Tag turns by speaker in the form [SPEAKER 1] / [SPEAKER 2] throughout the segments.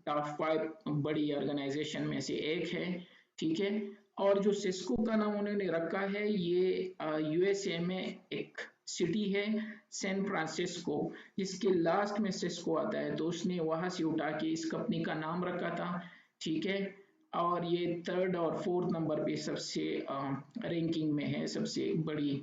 [SPEAKER 1] Top 5 बड़ी organisation में से एक है, ठीक है। और जो सिस्को का नाम उन्होंने रखा है, ये यूएसए में एक सिटी है सैन फ्रांसिस्को, जिसके लास्ट में सिस्को आता है, तो उसने वहां से उठा के इस कंपनी का नाम रखा था, ठीक है। और ये 3rd और 4th नंबर पे सबसे रैंकिंग में है, सबसे बड़ी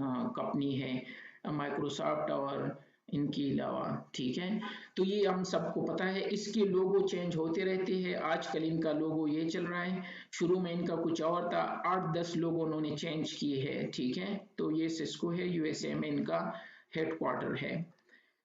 [SPEAKER 1] कंपनी है माइक्रोसॉफ्ट और इनके अलावा, ठीक है। तो ये हम सबको पता है, इसके लोगो चेंज होते रहते हैं। आजकल इनका लोगो ये चल रहा है, शुरू में इनका कुछ और था, 8-10 लोगो उन्होंने चेंज किए हैं, ठीक है। तो ये सिस्को है, यूएसए में इनका हेडक्वार्टर है।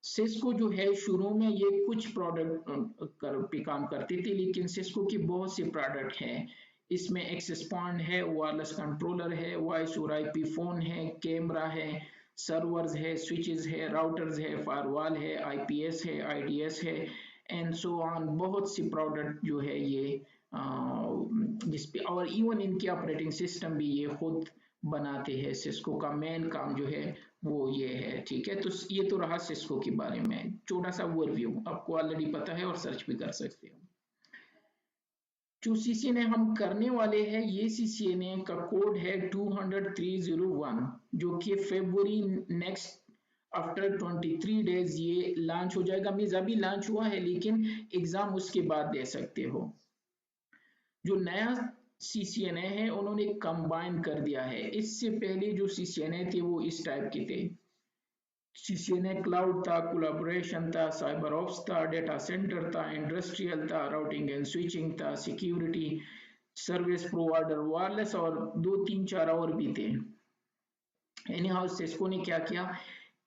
[SPEAKER 1] सिस्को जो है शुरू में ये कुछ प्रोडक्ट पे काम करती थी, लेकिन सिस्को की बहुत सी प्रोडक्ट हैं। इसमें एक्सेस पॉइंट है, वायरलेस कंट्रोलर है, वॉइस और आईपी फोन है, कैमरा है, सर्वर्स है, स्विचेस है, राउटर्स है, फायरवॉल है, आईपीएस है, आईडीएस है, एंड सो ऑन। बहुत सी प्रोडक्ट जो है ये जिसपे, और इवन इनके ऑपरेटिंग सिस्टम भी ये खुद बनाते हैं। सिस्को का मेन काम जो है वो ये है, ठीक है। तो ये तो रहा सिस्को के बारे में छोटा सा ओवरव्यू, आपको ऑलरेडी पता है और सर्च भी कर सकते हो। जो सीसीएनए हम करने वाले हैं, ये सीसीएनए का कोड है 200-301, जो कि फरवरी नेक्स्ट आफ्टर 23 डेज ये लॉन्च हो जाएगा। मीन्स अभी लॉन्च हुआ है, लेकिन एग्जाम उसके बाद दे सकते हो। जो नया सीसीएनए है उन्होंने कंबाइन कर दिया है। इससे पहले जो सीसीएनए थे वो इस टाइप के थे। सीसीएनए क्लाउड था, कोलैबोरेशन था, साइबर ऑप्स था, डेटा सेंटर था, इंडस्ट्रियल था, राउटिंग एंड स्विचिंग था, सिक्योरिटी, सर्विस प्रोवाइडर, वायरलेस, और 2-3-4 और भी थे। एनी हाउ सिस्को ने क्या किया,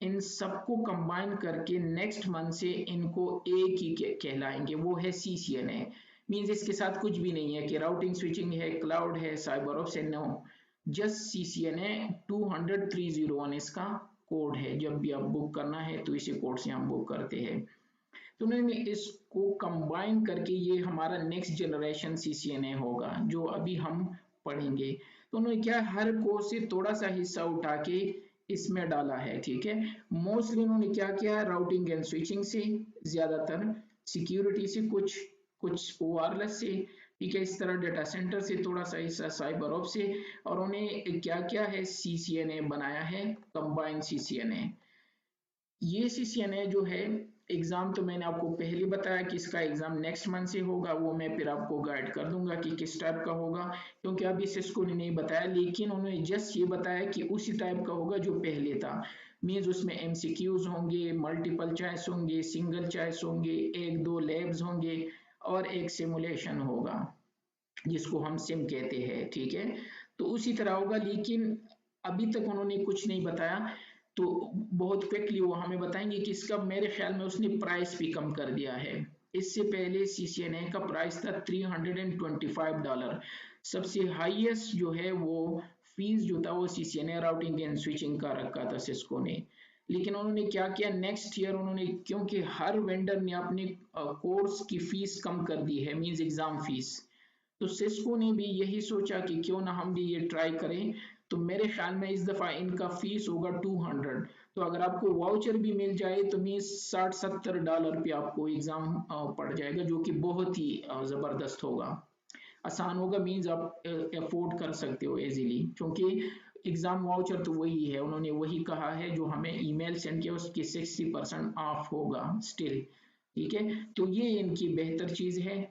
[SPEAKER 1] इन सबको कंबाइन करके नेक्स्ट मंथ से इनको एक ही कहलाएंगे, वो है सीसीएनए। मींस इसके साथ कुछ भी नहीं है कि राउटिंग स्विचिंग है, क्लाउड है, साइबर ऑप्स है, नो, जस्ट सीसीएनए 200-301 इसका कोड है। जब भी आप बुक करना है तो इसी कोड से हम बुक करते हैं। तो उन्होंने इसको कंबाइन करके ये हमारा नेक्स्ट जनरेशन सीसीएनए होगा, जो अभी हम पढ़ेंगे। तो उन्होंने क्या, हर कोर्स से थोड़ा सा हिस्सा उठा के इसमें डाला है, ठीक है। मोस्टली उन्होंने क्या किया है, राउटिंग एंड स्विचिंग से ज्यादातर, सिक्योरिटी से कुछ, कुछ वायरलेस से, ठीक है, इस तरह डेटा सेंटर से थोड़ा सा हिस्सा, साइबर ऑप से, और उन्हें क्या क्या है, सीसीएनए बनाया है, कंबाइंड सीसीएनए। ये सीसीएनए जो है, एग्जाम तो मैंने आपको पहले बताया कि इसका एग्जाम नेक्स्ट मंथ से होगा, वो मैं फिर आपको गाइड कर दूंगा कि किस टाइप का होगा, क्योंकि अभी सिस्को ने नहीं बताया, लेकिन उन्होंने जस्ट ये बताया कि उसी टाइप का होगा जो पहले था। मीन्स उसमें एमसीक्यूज होंगे, मल्टीपल चॉइस होंगे, सिंगल चॉइस होंगे, 1-2 लैब्स होंगे, और एक सिमुलेशन होगा जिसको हम सिम कहते हैं, ठीक है। तो उसी तरह होगा, लेकिन अभी तक उन्होंने कुछ नहीं बताया। तो बहुत क्विकली वो हमें बताएंगे कि इसका, मेरे ख्याल में उसने प्राइस भी कम कर दिया है। इससे पहले सीसीएनए का प्राइस था $325। सबसे हाईएस्ट जो है वो फीस जो था वो सीसीएनए राउटिंग एंड स्विचिंग का रखा था सिस्को ने। लेकिन उन्होंने क्या किया, नेक्स्ट ईयर उन्होंने, क्योंकि हर वेंडर ने अपने कोर्स की फीस कम कर दी है, मींस एग्जाम फीस, तो सिस्को ने भी यही सोचा कि क्यों ना हम भी ये ट्राई करें। तो मेरे ख्याल में इस दफा इनका फीस होगा 200। तो अगर आपको वाउचर भी मिल जाए तो मीन $60-70 पे आपको एग्जाम पड़ जाएगा, जो कि बहुत ही जबरदस्त होगा, आसान होगा। मीन्स आप अफोर्ड कर सकते हो इजीली, क्योंकि एग्जाम वाउचर तो वही है, उन्होंने वही कहा है जो हमें ईमेल सेंड किया, उसकी 60% ऑफ होगा स्टिल, ठीक है। तो ये इनकी बेहतर चीज है,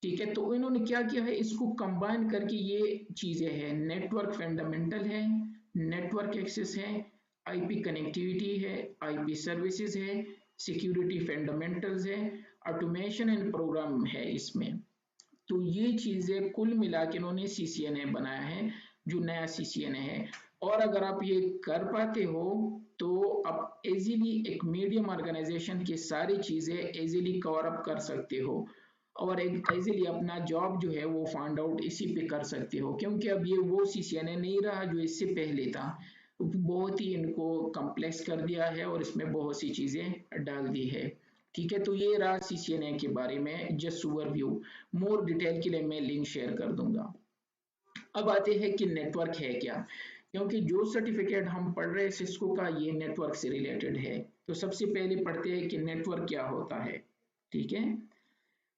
[SPEAKER 1] ठीक है। तो इन्होंने क्या किया है, इसको कंबाइन करके ये चीजें हैं, नेटवर्क फंडामेंटल है, नेटवर्क एक्सेस है, आईपी कनेक्टिविटी है, आईपी सर्विसेज है, सिक्योरिटी फंडामेंटल्स है, ऑटोमेशन एंड प्रोग्राम है इसमें। तो ये चीजें कुल मिला के इन्होंने सीसीएनए बनाया है, जो नया सीसीएनए है। और अगर आप ये कर पाते हो तो आप इजीली एक मीडियम ऑर्गेनाइजेशन की सारी चीजें इजीली कवर अप कर सकते हो, और एक इजीली अपना जॉब जो है वो फाइंड आउट इसी पे कर सकते हो, क्योंकि अब ये वो सीसीएनए नहीं रहा जो इससे पहले था। बहुत ही इनको कॉम्प्लेक्स कर दिया है और इसमें बहुत सी चीजें डाल दी है, ठीक है। तो ये रहा सीसीएनए के बारे में जस्ट ओवरव्यू। मोर डिटेल के लिए मैं लिंक शेयर कर दूंगा। अब आते हैं कि नेटवर्क है क्या। क्योंकि जो सर्टिफिकेट हम पढ़ रहे हैं सिस्को का ये नेटवर्क से रिलेटेड है। तो सबसे पहले पढ़ते हैं कि नेटवर्क क्या होता है। ठीक है,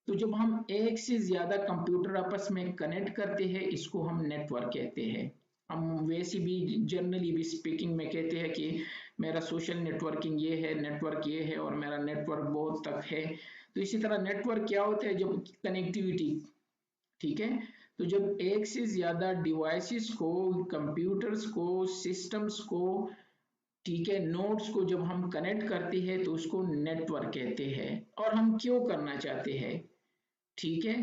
[SPEAKER 1] तो जब हम एक से ज्यादा कंप्यूटर आपस में कनेक्ट करते हैं इसको हम नेटवर्क कहते हैं। हम वैसे भी जनरली भी स्पीकिंग में कहते हैं कि मेरा सोशल नेटवर्किंग ये है, नेटवर्क ये है और मेरा नेटवर्क बहुत तक है। तो इसी तरह नेटवर्क क्या होता है, जब कनेक्टिविटी, ठीक है, तो जब एक से ज्यादा डिवाइसेस को, कंप्यूटर्स को, सिस्टम्स को, ठीक है, नोड्स को जब हम कनेक्ट करते हैं तो उसको नेटवर्क कहते हैं। और हम क्यों करना चाहते हैं, ठीक है,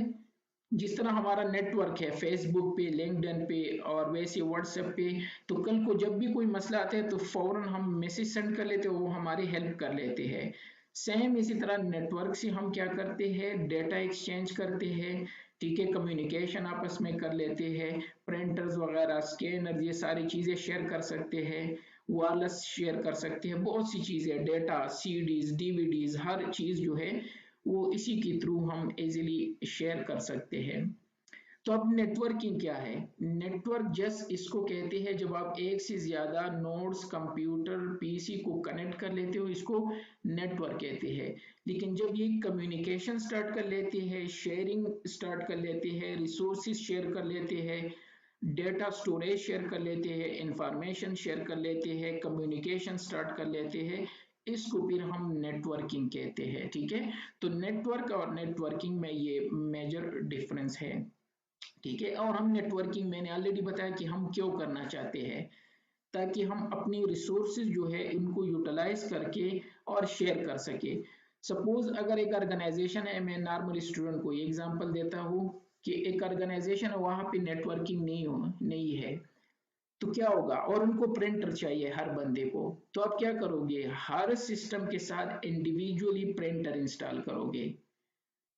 [SPEAKER 1] जिस तरह हमारा नेटवर्क है फेसबुक पे, लिंक्डइन पे और वैसे व्हाट्सएप पे, तो कल को जब भी कोई मसला आता है तो फौरन हम मैसेज सेंड कर लेते हैं, वो हमारी हेल्प कर लेते हैं। सेम इसी तरह नेटवर्क से हम क्या करते हैं, डेटा एक्सचेंज करते हैं, ठीक है, कम्युनिकेशन आपस में कर लेते हैं, प्रिंटर्स वगैरह, स्कैनर, ये सारी चीजें शेयर कर सकते हैं, वायरलेस शेयर कर सकते हैं, बहुत सी चीजें, डेटा, सीडीज, डीवीडीज, हर चीज जो है वो इसी के थ्रू हम इजीली शेयर कर सकते हैं। तो अब नेटवर्किंग क्या है, नेटवर्क जस्ट इसको कहते हैं जब आप एक से ज्यादा नोड्स, कंप्यूटर, पीसी को कनेक्ट कर लेते हो, इसको नेटवर्क कहते हैं। लेकिन जब ये कम्युनिकेशन स्टार्ट कर लेते हैं, शेयरिंग स्टार्ट कर लेते हैं, रिसोर्सेज शेयर कर लेते हैं, डेटा स्टोरेज शेयर कर लेते हैं, इंफॉर्मेशन शेयर कर लेते हैं, कम्युनिकेशन स्टार्ट कर लेते हैं, इसको फिर हम नेटवर्किंग कहते हैं। ठीक है, तो नेटवर्क और नेटवर्किंग में ये मेजर डिफरेंस है। ठीक है, और हम नेटवर्किंग, मैंने ऑलरेडी बताया कि हम क्यों करना चाहते हैं, ताकि हम अपनी रिसोर्सेज जो है इनको यूटिलाइज करके और शेयर कर सके। सपोज अगर एक ऑर्गेनाइजेशन है, मैं नॉर्मल स्टूडेंट को एग्जांपल देता हूँ कि एक ऑर्गेनाइजेशन है, वहां पे नेटवर्किंग नहीं है, तो क्या होगा, और उनको प्रिंटर चाहिए हर बंदे को, तो आप क्या करोगे, हर सिस्टम के साथ इंडिविजुअली प्रिंटर इंस्टॉल करोगे।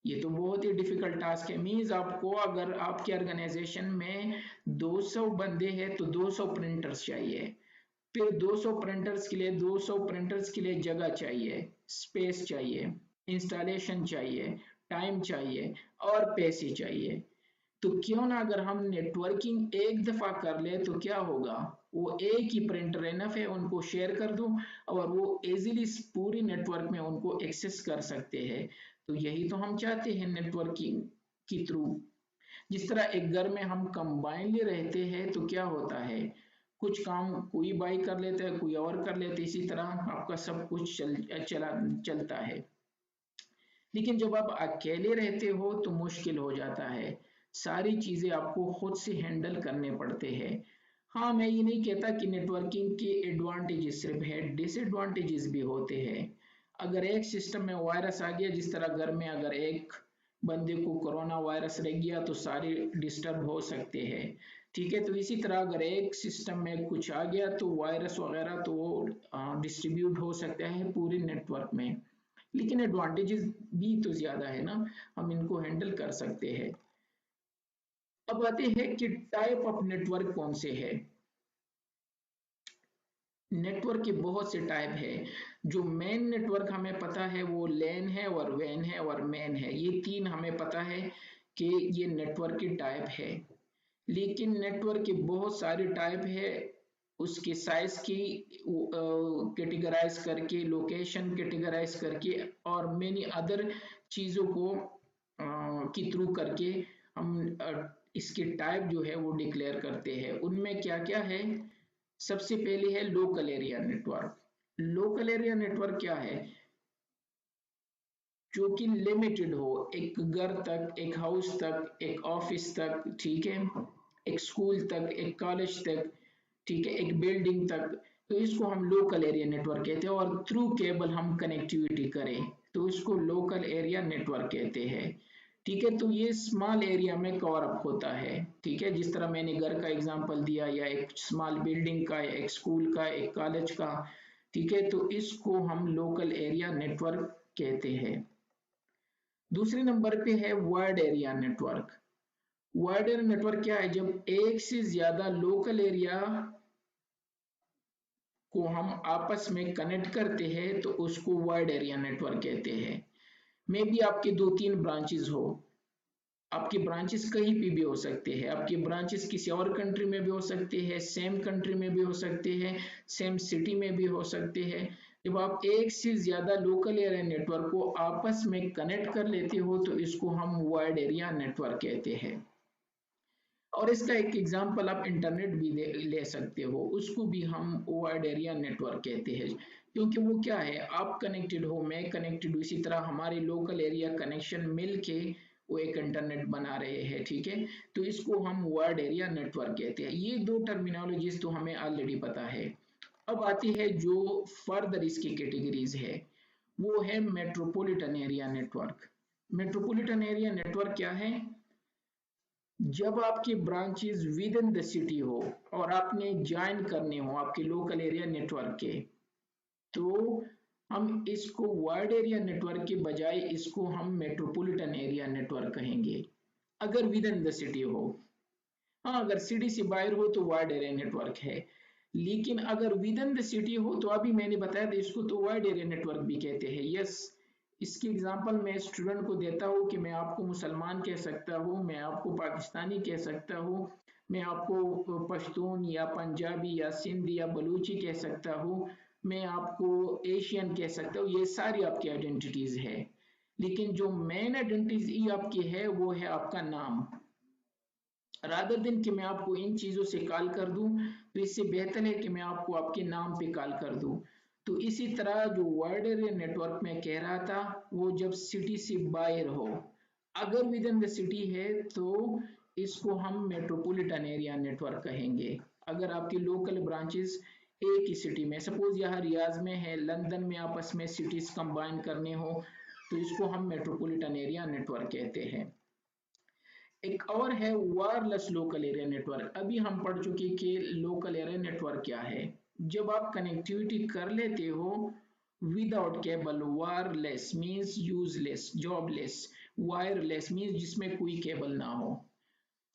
[SPEAKER 1] ये तो बहुत ही डिफिकल्ट टास्क है। मींस आपको, अगर आपके ऑर्गेनाइजेशन में 200 बंदे हैं तो 200 प्रिंटर्स चाहिए, फिर 200 प्रिंटर्स के लिए 200 प्रिंटर्स के लिए जगह चाहिए, स्पेस चाहिए, इंस्टॉलेशन चाहिए, टाइम चाहिए और पैसे चाहिए। तो क्यों ना अगर हम नेटवर्किंग एक दफा कर ले तो क्या होगा, वो एक ही प्रिंटर एनफ है, उनको शेयर कर दूं और वो इजीली पूरी नेटवर्क में उनको एक्सेस कर सकते हैं। तो यही तो हम चाहते हैं नेटवर्किंग के थ्रू। जिस तरह एक घर में हम कंबाइनली रहते हैं तो क्या होता है, कुछ काम कोई बाई कर लेता है, कोई और कर लेता है, इसी तरह आपका सब कुछ चलता है। लेकिन जब आप अकेले रहते हो तो मुश्किल हो जाता है, सारी चीजें आपको खुद से हैंडल करने पड़ते हैं। हाँ, मैं ये नहीं कहता कि नेटवर्किंग के एडवांटेजेस सिर्फ है, डिसएडवांटेजेस भी होते हैं। अगर एक सिस्टम में वायरस आ गया, जिस तरह घर में अगर एक बंदे को कोरोना वायरस लग गया तो सारे डिस्टर्ब हो सकते हैं। ठीक है, तो इसी तरह अगर एक सिस्टम में कुछ आ गया तो वायरस वगैरह तो वो डिस्ट्रीब्यूट हो सकता है पूरे नेटवर्क में। लेकिन एडवांटेजेस भी तो ज्यादा है ना, हम इनको हैंडल कर सकते हैं। अब आते हैं कि टाइप ऑफ नेटवर्क कौन से है। नेटवर्क के बहुत से टाइप है। जो मेन नेटवर्क हमें पता है वो लैन है और वैन है और मैन है, ये तीन हमें पता है कि ये नेटवर्क के टाइप है। लेकिन नेटवर्क के बहुत सारे टाइप है, उसके साइज की कैटेगराइज करके, लोकेशन कैटेगराइज करके और मेनी अदर चीजों को की थ्रू करके हम इसके टाइप जो है वो डिक्लेयर करते हैं। उनमें क्या क्या है, सबसे पहले है local area network. Local area network क्या है, जो कि लिमिटेड हो, एक घर तक, एक हाउस तक, एक ऑफिस तक, ठीक है, एक स्कूल तक, एक कॉलेज तक, ठीक है, एक बिल्डिंग तक, तो इसको हम लोकल एरिया नेटवर्क कहते हैं। और थ्रू केबल हम कनेक्टिविटी करें तो इसको लोकल एरिया नेटवर्क कहते हैं। ठीक है, तो ये स्मॉल एरिया में कवर अप होता है। ठीक है, जिस तरह मैंने घर का एग्जांपल दिया, या एक स्मॉल बिल्डिंग का, एक स्कूल का, एक कॉलेज का, ठीक है, तो इसको हम लोकल एरिया नेटवर्क कहते हैं। दूसरे नंबर पे है world area network. World area network क्या है, जब एक से ज्यादा लोकल एरिया को हम आपस में कनेक्ट करते हैं तो उसको वर्ल्ड एरिया नेटवर्क कहते हैं। मे बी आपके दो तीन ब्रांचेस हो, आपके ब्रांचेस कहीं पे भी हो सकते हैं, आपके ब्रांचेस किसी और कंट्री में भी हो सकते हैं, सेम कंट्री में भी हो सकते हैं, सेम सिटी में भी हो सकते हैं। जब आप एक से ज्यादा लोकल एरिया नेटवर्क को आपस में कनेक्ट कर लेते हो तो इसको हम वाइड एरिया नेटवर्क कहते हैं। और इसका एक एग्जांपल आप इंटरनेट भी ले सकते हो, उसको भी हम वाइड एरिया नेटवर्क कहते हैं, क्योंकि वो क्या है, आप कनेक्टेड हो, मैं कनेक्टेड हूँ, इसी तरह हमारे लोकल एरिया कनेक्शन मिलके वो एक इंटरनेट बना रहे हैं, ठीक है। तो इसको हम वाइड एरिया नेटवर्क कहते हैं। ये दो टर्मिनोलॉजीज तो हमें ऑलरेडी पता है। अब आती है जो फर्दर इसकी कैटेगरीज है, वो है metropolitan area network. Metropolitan area network क्या है? जब आपकी branches with in the city हो और आपने ज्वाइन करने हो आपके लोकल एरिया नेटवर्क के, तो हम इसको वाइड एरिया नेटवर्क के बजाय इसको हम मेट्रोपॉलिटन एरिया नेटवर्क कहेंगे, अगर विद इन द सिटी हो। हाँ, अगर सिटी से बाहर हो तो वाइड एरिया नेटवर्क है, लेकिन अगर विद इन द सिटी हो तो अभी मैंने बताया था इसको तो वाइड एरिया नेटवर्क भी कहते हैं। यस, इसकी एग्जांपल मैं स्टूडेंट को देता हूँ कि मैं आपको मुसलमान कह सकता हूँ, मैं आपको पाकिस्तानी कह सकता हूँ, मैं आपको पश्तून या पंजाबी या सिंधी या बलूची कह सकता हूँ, मैं आपको एशियन कह सकता हूँ, ये सारी आपकी आइडेंटिटीज है। लेकिन जो मेन आइडेंटिटी आपकी है वो है आपका नाम। रादर दिन कि मैं आपको इन चीजों से कॉल कर दूं, तो इससे बेहतर है कि मैं आपको आपके नाम पे कॉल कर दूं। तो इसी तरह जो वाइड एरिया नेटवर्क में कह रहा था, वो जब सिटी से बाहर हो, अगर विद इन द सिटी है तो इसको हम मेट्रोपॉलिटन एरिया नेटवर्क कहेंगे। अगर आपकी लोकल ब्रांचेस एक ही सिटी में, सपोज यहाँ रियाज में है, लंदन में आपस में सिटीज कंबाइन करने हो, तो इसको हम मेट्रोपॉलिटन एरिया नेटवर्क कहते हैं। एक और है वायरलेस लोकल एरिया नेटवर्क। अभी हम पढ़ चुके कि लोकल एरिया नेटवर्क क्या है। जब आप कनेक्टिविटी कर लेते हो without cable, wireless means useless, jobless, wireless means जिसमें कोई केबल ना हो।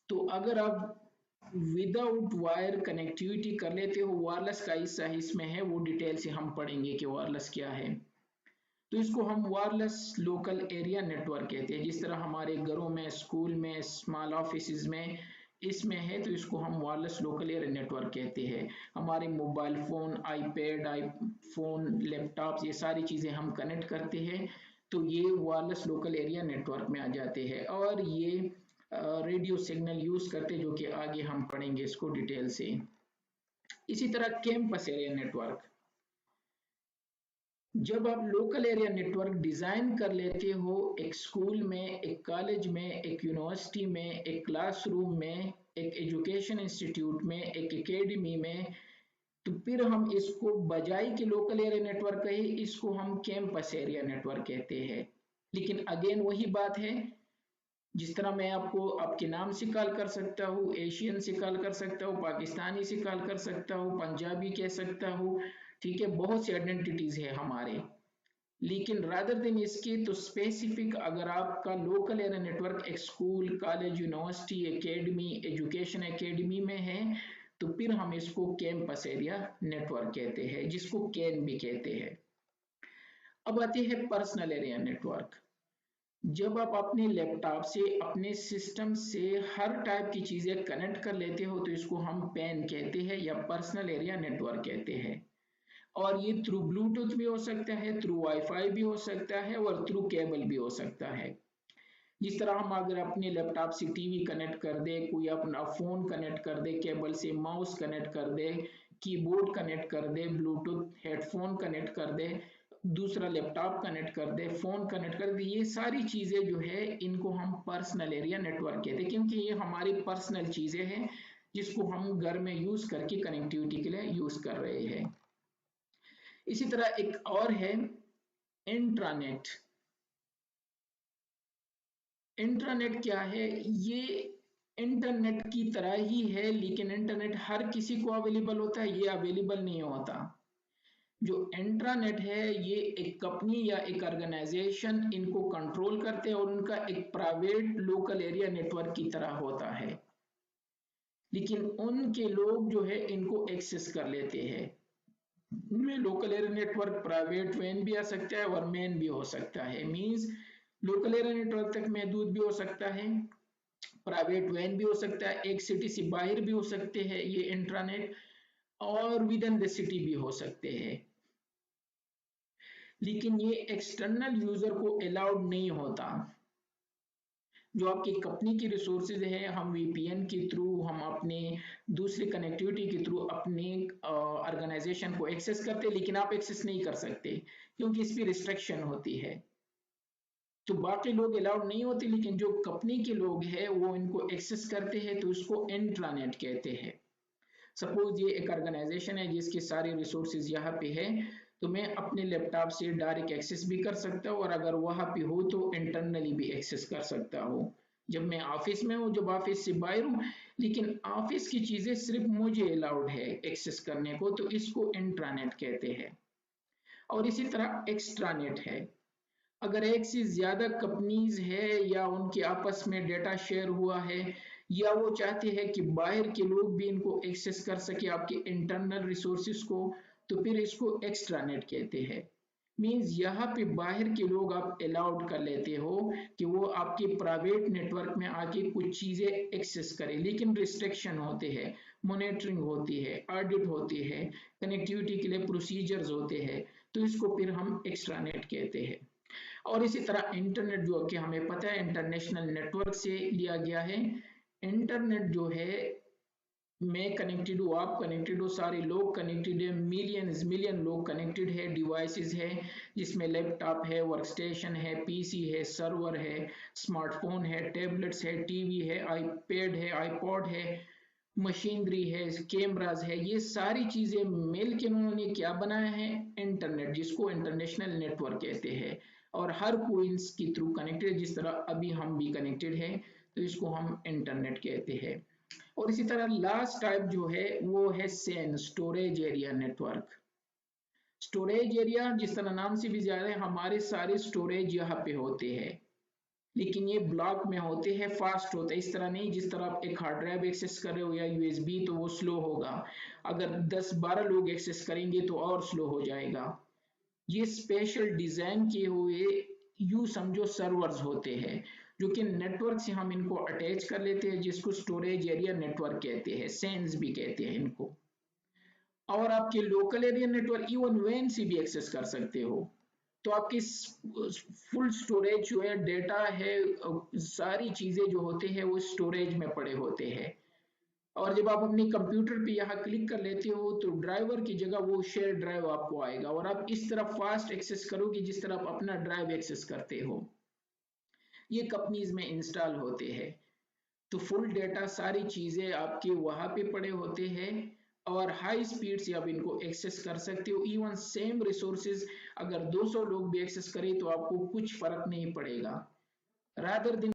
[SPEAKER 1] तो अगर आप विदाउट वायर कनेक्टिविटी कर लेते हो, वायरलेस का हिस्सा इसमें है, वो डिटेल से हम पढ़ेंगे कि वायरलेस क्या है। तो इसको हम वायरलेस लोकल एरिया नेटवर्क कहते हैं। जिस तरह हमारे घरों में, स्कूल में, स्मॉल ऑफिस में इसमें है, तो इसको हम वायरलेस लोकल एरिया नेटवर्क कहते हैं। हमारे mobile phone, iPad, iPhone, laptop, ये सारी चीजें हम कनेक्ट करते हैं, तो ये वायरलेस लोकल एरिया नेटवर्क में आ जाते हैं। और ये रेडियो सिग्नल यूज करते, जो कि आगे हम पढ़ेंगे इसको डिटेल से। इसी तरह कैंपस एरिया नेटवर्क, जब आप लोकल एरिया नेटवर्क डिजाइन कर लेते हो एक स्कूल में, एक कॉलेज में, एक यूनिवर्सिटी में, एक क्लासरूम में, एक एजुकेशन इंस्टीट्यूट में, एक एकेडमी में, तो फिर हम इसको बजाय के लोकल एरिया नेटवर्क कहे, इसको हम कैंपस एरिया नेटवर्क कहते हैं। लेकिन अगेन वही बात है, जिस तरह मैं आपको आपके नाम से कॉल कर सकता हूँ, एशियन से कॉल कर सकता हूँ, पाकिस्तानी से कॉल कर सकता हूँ, पंजाबी कह सकता हूँ, ठीक है, बहुत सी आइडेंटिटीज है हमारे। लेकिन रादर देन इसके तो स्पेसिफिक, अगर आपका लोकल एरिया नेटवर्क एक school, college, university, academy, education academy में है, तो फिर हम इसको कैंपस एरिया नेटवर्क कहते हैं, जिसको कैन भी कहते हैं। अब आते हैं पर्सनल एरिया नेटवर्क। जब आप अपने लैपटॉप से, अपने सिस्टम से हर टाइप की चीजें कनेक्ट कर लेते हो, तो इसको हम पैन कहते हैं या पर्सनल एरिया नेटवर्क कहते हैं। और ये थ्रू ब्लूटूथ भी हो सकता है, थ्रू वाईफाई भी हो सकता है, और थ्रू केबल भी हो सकता है। जिस तरह हम अगर अपने लैपटॉप से टीवी कनेक्ट कर दे, कोई अपना फोन कनेक्ट कर दे केबल से, माउस कनेक्ट कर दे, कीबोर्ड कनेक्ट कर दे, ब्लूटूथ हेडफोन कनेक्ट कर दे, दूसरा लैपटॉप कनेक्ट कर दे, फोन कनेक्ट कर दे, ये सारी चीजें जो है इनको हम पर्सनल एरिया नेटवर्क कहते हैं, क्योंकि ये हमारी पर्सनल चीजें हैं जिसको हम घर में यूज करके कनेक्टिविटी के लिए यूज कर रहे हैं। इसी तरह एक और है इंट्रानेट। इंटरनेट क्या है? ये इंटरनेट की तरह ही है, लेकिन इंटरनेट हर किसी को अवेलेबल होता है, ये अवेलेबल नहीं होता। जो इंट्रानेट है, ये एक कंपनी या एक ऑर्गेनाइजेशन इनको कंट्रोल करते हैं, और उनका एक प्राइवेट लोकल एरिया नेटवर्क की तरह होता है, लेकिन उनके लोग जो है इनको एक्सेस कर लेते हैं। उनमें लोकल एरिया नेटवर्क प्राइवेट वैन भी आ सकता है और मेन भी हो सकता है। मींस लोकल एरिया नेटवर्क तक महदूद भी हो सकता है, प्राइवेट वैन भी हो सकता है, एक सिटी से बाहर भी हो सकते हैं ये इंट्रानेट, और विद इन द सिटी भी हो सकते हैं। लेकिन ये एक्सटर्नल यूजर को अलाउड नहीं होता। जो आपकी कंपनी की रिसोर्सेज है, हम वीपीएन के थ्रू, हम अपने दूसरी कनेक्टिविटी के थ्रू अपने ऑर्गेनाइजेशन को एक्सेस करते हैं, लेकिन आप एक्सेस नहीं कर सकते क्योंकि इस पर रिस्ट्रिक्शन होती है। तो बाकी लोग अलाउड नहीं होते, लेकिन जो कंपनी के लोग हैं वो इनको एक्सेस करते हैं, तो उसको इंट्रानेट कहते हैं। सपोज ये एक ऑर्गेनाइजेशन है जिसके सारे रिसोर्सेज यहाँ पे है, तो मैं अपने लैपटॉप से डायरेक्ट एक्सेस भी कर सकता हूँ, और अगर वहाँ पे हो तो इंटरनली भी एक्सेस कर सकता हूँ जब मैं ऑफिस में हूँ, जब ऑफिस से बाहर हूँ। लेकिन ऑफिस की चीजें सिर्फ मुझे अलाउड है एक्सेस करने को, तो इसको इंट्रानेट कहते हैं। और इसी तरह एक्स्ट्रानेट है। अगर एक से ज्यादा कंपनीज है या उनके आपस में डेटा शेयर हुआ है, या वो चाहते हैं कि बाहर के लोग भी इनको एक्सेस कर सके आपके इंटरनल रिसोर्सेज को, तो फिर इसको एक्स्ट्रानेट कहते हैं। मींस यहाँ पे बाहर के लोग आप अलाउड कर लेते हो कि वो आपके प्राइवेट नेटवर्क में आके कुछ चीजें एक्सेस करें, लेकिन रिस्ट्रिक्शन होते हैं, मॉनिटरिंग होती है, ऑडिट होती है, कनेक्टिविटी के लिए प्रोसीजर्स होते हैं, तो इसको फिर हम एक्स्ट्रानेट कहते हैं। और इसी तरह इंटरनेट जो कि हमें पता है इंटरनेशनल नेटवर्क से लिया गया है। इंटरनेट जो है, मैं कनेक्टेड हूँ, आप कनेक्टेड हो, सारे लोग कनेक्टेड है, मिलियंस मिलियन लोग कनेक्टेड है, डिवाइसेस है जिसमें लैपटॉप है, वर्कस्टेशन है, पीसी है, सर्वर है, स्मार्टफोन है, टैबलेट्स है, टीवी है, आईपैड है, आईपॉड है, मशीनरी है, कैमराज है, ये सारी चीजें मिलकर उन्होंने क्या बनाया है, इंटरनेट, जिसको इंटरनेशनल नेटवर्क कहते हैं। और हर कोई इसके थ्रू कनेक्टेड है, जिस तरह अभी हम भी कनेक्टेड है, तो इसको हम इंटरनेट कहते हैं। और इसी तरह लास्ट टाइप जो है वो है Sen, storage area network. Storage area जिस तरह नाम से भी ज्यादा है, हमारे सारे स्टोरेज यहाँ पे होते हैं, लेकिन ये ब्लॉक में होते हैं, फास्ट होता है। इस तरह नहीं जिस तरह आप एक हार्ड ड्राइव एक्सेस कर रहे हो या यूएसबी, तो वो स्लो होगा। अगर 10-12 लोग एक्सेस करेंगे तो और स्लो हो जाएगा। ये स्पेशल डिजाइन किए हुए, यू समझो, सर्वर्स होते हैं, जो कि नेटवर्क से हम इनको अटैच कर लेते हैं, जिसको स्टोरेज एरिया नेटवर्क कहते हैं, सेंस भी कहते हैं इनको। और आपके local area network even when से भी एक्सेस कर सकते हो। तो आपकी फुल स्टोरेज जो है, डेटा है, सारी चीजें जो होते हैं वो स्टोरेज में पड़े होते हैं। और जब आप अपने कंप्यूटर पे यहाँ क्लिक कर लेते हो, तो ड्राइवर की जगह वो शेयर ड्राइव आपको आएगा, और आप इस तरह फास्ट एक्सेस करोगे जिस तरह आप अपना ड्राइव एक्सेस करते हो। ये कंपनीज में इंस्टॉल होते हैं। तो फुल डेटा, सारी चीजें आपके वहां पे पड़े होते हैं, और हाई स्पीड से आप इनको एक्सेस कर सकते हो। इवन सेम रिसोर्सेज अगर 200 लोग भी एक्सेस करें तो आपको कुछ फर्क नहीं पड़ेगा। रादर दिन